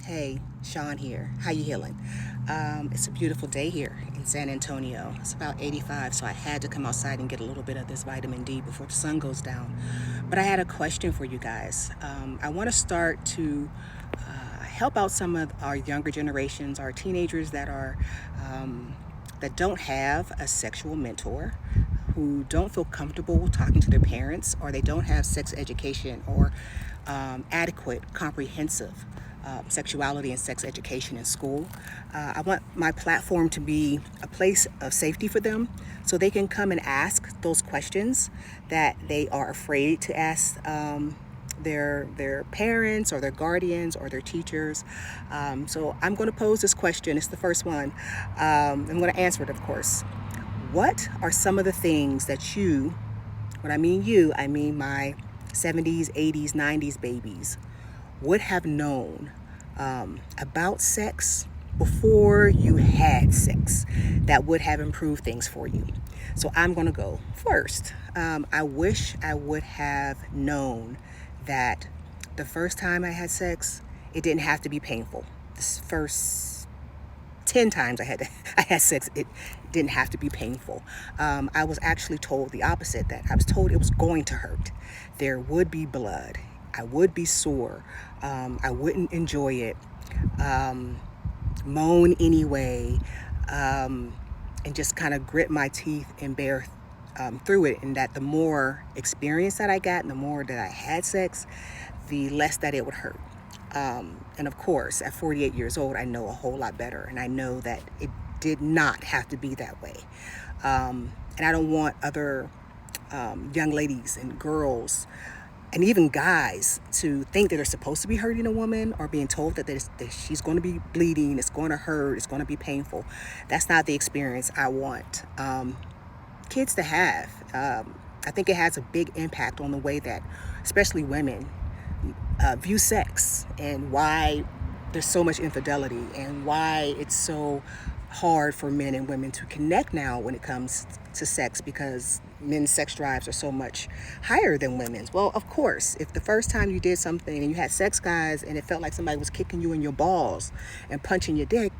Hey, Sean here. How you healing? It's a beautiful day here in San Antonio. It's about 85, so I had to come outside and get a little bit of this vitamin D before the sun goes down. But I had a question for you guys. I want to start to help out some of our younger generations, our teenagers that don't have a sexual mentor, who don't feel comfortable talking to their parents, or they don't have sex education or adequate, comprehensive sexuality and sex education in school. I want my platform to be a place of safety for them so they can come and ask those questions that they are afraid to ask their parents or their guardians or their teachers. So I'm going to pose this question. It's the first one. I'm going to answer it, of course. What are some of the things that you, when I mean you, I mean my 70s, 80s, 90s babies, would have known about sex before you had sex that would have improved things for you? So I'm going to go first. I wish I would have known that the first time I had sex, it didn't have to be painful. This first 10 times I had sex, it didn't have to be painful. I was actually told the opposite, that I was told it was going to hurt. There would be blood. I would be sore. I wouldn't enjoy it. Moan anyway, and just kind of grit my teeth and bear through it. And that the more experience that I got and the more that I had sex, the less that it would hurt. And of course, at 48 years old, I know a whole lot better. And I know that it did not have to be that way. And I don't want other young ladies and girls and even guys to think that they're supposed to be hurting a woman or being told that she's going to be bleeding, it's going to hurt, it's going to be painful. That's not the experience I want kids to have. I think it has a big impact on the way that especially women view sex, and why there's so much infidelity, and why it's so hard for men and women to connect now when it comes to sex, because men's sex drives are so much higher than women's. Well, of course, if the first time you did something and you had sex, guys, and it felt like somebody was kicking you in your balls and punching your dick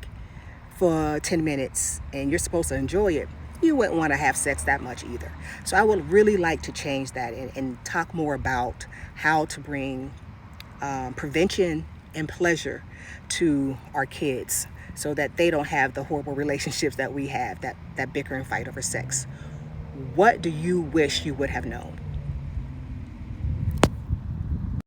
for 10 minutes and you're supposed to enjoy it, you wouldn't want to have sex that much either. So I would really like to change that and talk more about how to bring prevention and pleasure to our kids so that they don't have the horrible relationships that we have, that bicker and fight over sex. What do you wish you would have known?